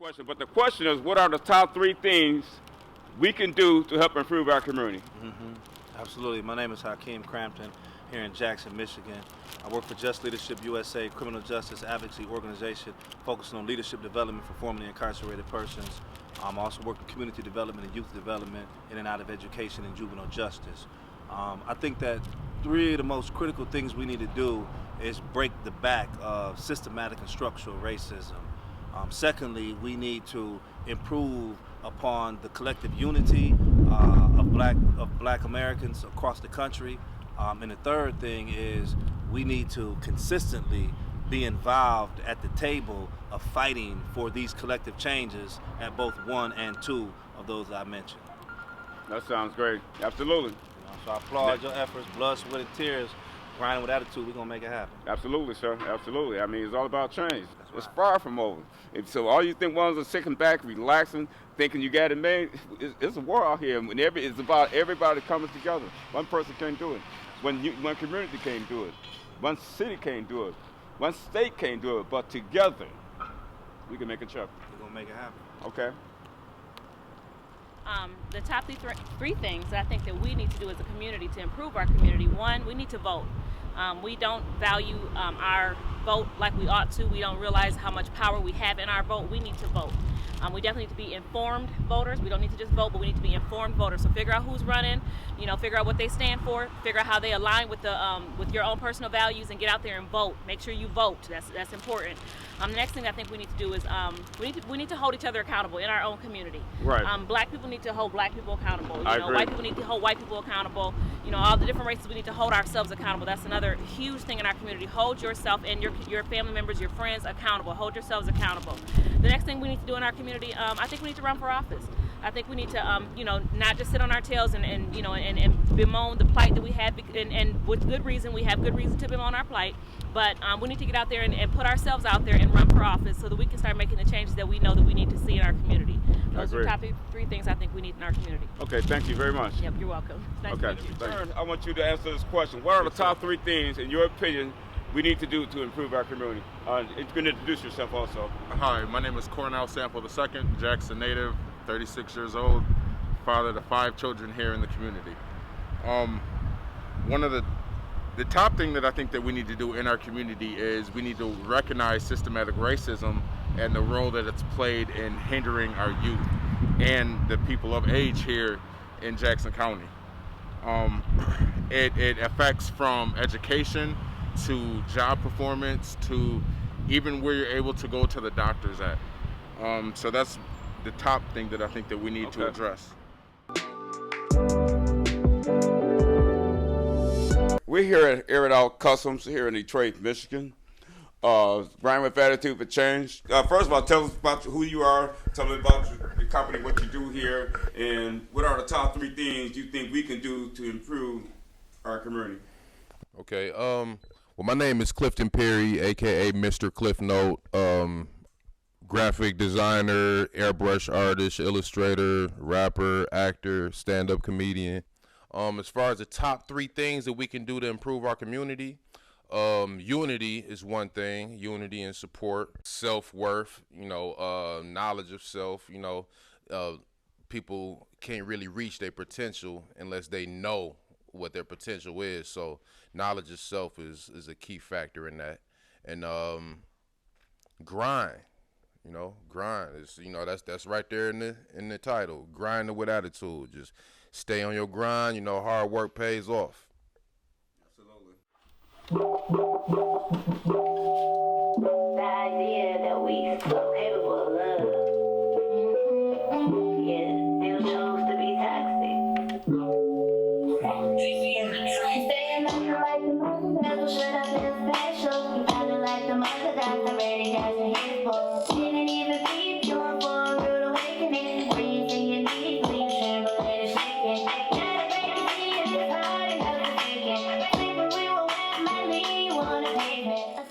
Question, but the question is, what are the top 3 things we can do to help improve our community? Absolutely. My name is Hakeem Crampton here in Jackson, Michigan. I work for Just Leadership USA, criminal justice advocacy organization focusing on leadership development for formerly incarcerated persons. I also work in community development and youth development in and out of education and juvenile justice. I think that 3 of the most critical things we need to do is break the back of systematic and structural racism. Secondly, we need to improve upon the collective unity of black Americans across the country. And the third thing is we need to consistently be involved at the table of fighting for these collective changes at both 1 and 2 of those that I mentioned. That sounds great. Absolutely. So I applaud your efforts, blood, sweat, and tears. Grinding with attitude, we're going to make it happen. Absolutely, sir. Absolutely. I mean, it's all about change. Right. It's far from over. So all you think ones are sitting back, relaxing, thinking you got it made, it's a war out here. It's about everybody coming together. One person can't do it. One community can't do it. One city can't do it. One state can't do it. But together, we can make a change. We're going to make it happen. Okay. The top three things that I think that we need to do as a community to improve our community. 1, we need to vote. We don't value our vote like we ought to. We don't realize how much power we have in our vote. We need to vote. We definitely need to be informed voters. We don't need to just vote, but we need to be informed voters. So figure out who's running, figure out what they stand for, figure out how they align with with your own personal values, and get out there and vote. Make sure you vote. That's important. The next thing I think we need to do is we need to hold each other accountable in our own community. Right. Black people need to hold black people accountable. I agree. White people need to hold white people accountable. All the different races, we need to hold ourselves accountable. That's another huge thing in our community. Hold yourself and your family members, your friends accountable. Hold yourselves accountable. The next thing we need to do in our community, I think we need to run for office. I think we need to, not just sit on our tails and bemoan the plight that we have, and with good reason. We have good reason to bemoan our plight, but we need to get out there and put ourselves out there and run for office so that we can start making the changes that we know that we need to see in our community. Those are the top 3 things I think we need in our community. Okay, thank you very much. Yep, you're welcome. Nice Okay. to meet you. I want you to answer this question. What are the top 3 things, in your opinion, we need to do to improve our community? You can introduce yourself also. Hi, my name is Cornell Sample II, Jackson native, 36 years old, father to 5 children here in the community. One of the top thing that I think that we need to do in our community is we need to recognize systematic racism and the role that it's played in hindering our youth and the people of age here in Jackson County. It affects from education to job performance to even where you're able to go to the doctors at. So that's the top thing that I think that we need to address. We're here at Air It Out Customs here in Detroit, Michigan. Brian with Attitude for Change. First of all, tell us about who you are, tell us about your company, what you do here, and what are the top 3 things you think we can do to improve our community? Okay, well, my name is Clifton Perry, a.k.a. Mr. Cliff Note, graphic designer, airbrush artist, illustrator, rapper, actor, stand-up comedian. As far as the top 3 things that we can do to improve our community, unity is one thing, unity and support, self-worth, knowledge of self, people can't really reach their potential unless they know what their potential is. So knowledge of self is a key factor in that. And grind, grind is, that's right there in the title, grinding with attitude. Just stay on your grind, hard work pays off. The idea that we so capable of love, yet still chose to be toxic. Staying up like the mother, never should I feel special. I feel like the mother that's already got your hands full. Didn't even keep going for a rude awakening. When you see your knees, when you tremble and it's shaking. Gotta break the sea in this heart and hold it taken. Sleeping we were with my knee, wanna pavement.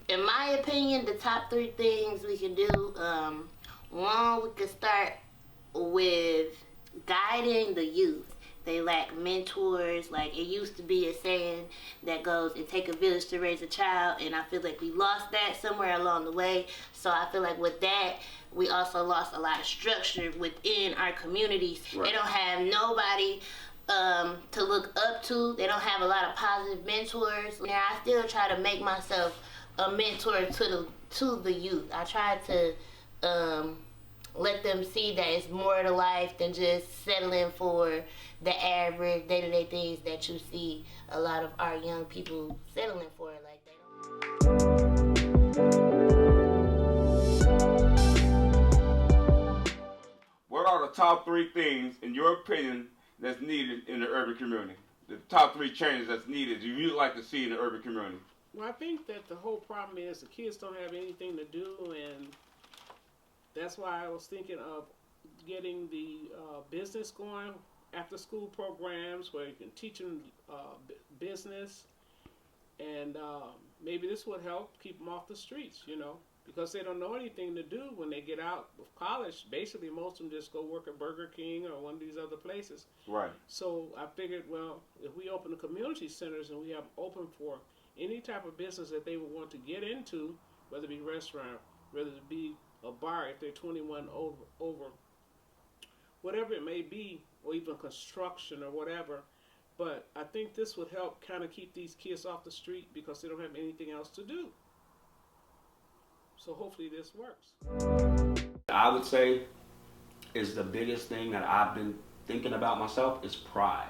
In my opinion, the top 3 things we can do, 1, we could start with guiding the youth. They lack mentors. Like, it used to be a saying that goes, it take a village to raise a child, and I feel like we lost that somewhere along the way. So I feel like with that, we also lost a lot of structure within our communities. Right. They don't have nobody to look up to. They don't have a lot of positive mentors. Now, I still try to make myself a mentor to the youth. I try to let them see that it's more to life than just settling for the average day-to-day things that you see a lot of our young people settling for. Like, they don't. What are the top 3 things, in your opinion, that's needed in the urban community? The top 3 changes that's needed you'd like to see in the urban community? Well, I think that the whole problem is the kids don't have anything to do, and that's why I was thinking of getting the business going, after school programs where you can teach them business, and maybe this would help keep them off the streets, you know, because they don't know anything to do when they get out of college. Basically, most of them just go work at Burger King or one of these other places. Right. So I figured, well, if we open the community centers and we have open for any type of business that they would want to get into, whether it be restaurant, whether it be a bar if they're 21 over, whatever it may be, or even construction or whatever. But I think this would help kind of keep these kids off the street because they don't have anything else to do. So hopefully this works. I would say is the biggest thing that I've been thinking about myself is pride,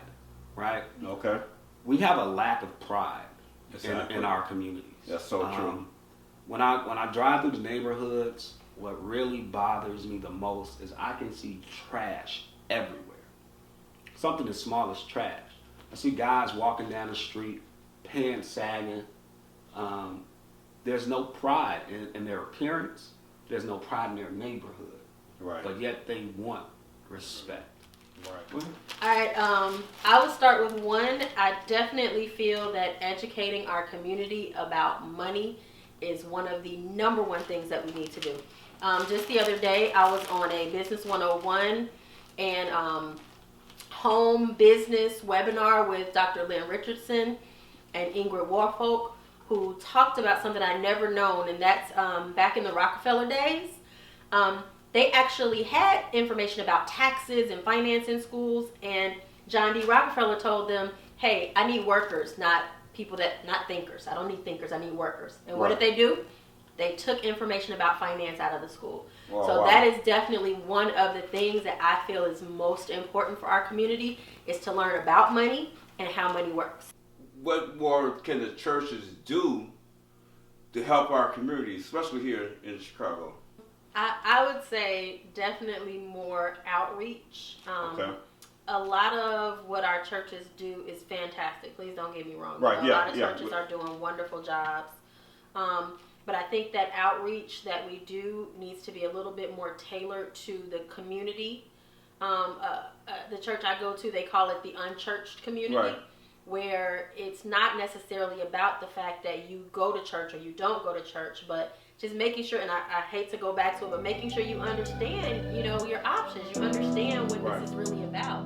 right? Okay. We have a lack of pride Exactly. in our communities. That's so true. When I drive through the neighborhoods, what really bothers me the most is I can see trash everywhere. Something as small as trash. I see guys walking down the street, pants sagging. There's no pride in their appearance. There's no pride in their neighborhood. Right. But yet they want respect. Right. All right, I would start with one. I definitely feel that educating our community about money is one of the number one things that we need to do. Just the other day, I was on a Business 101 and home business webinar with Dr. Lynn Richardson and Ingrid Warfolk, who talked about something I never known, and that's back in the Rockefeller days. They actually had information about taxes and finance in schools, and John D. Rockefeller told them, hey, I need workers, not thinkers. I don't need thinkers, I need workers. And what did they do? They took information about finance out of the school. That is definitely one of the things that I feel is most important for our community, is to learn about money and how money works. What more can the churches do to help our community, especially here in Chicago? I would say definitely more outreach. Okay. A lot of what our churches do is fantastic. Please don't get me wrong. Right, A lot of churches are doing wonderful jobs. But I think that outreach that we do needs to be a little bit more tailored to the community. The church I go to, they call it the unchurched community, where it's not necessarily about the fact that you go to church or you don't go to church, but just making sure, and I hate to go back to it, but making sure you understand, your options. You understand what this is really about.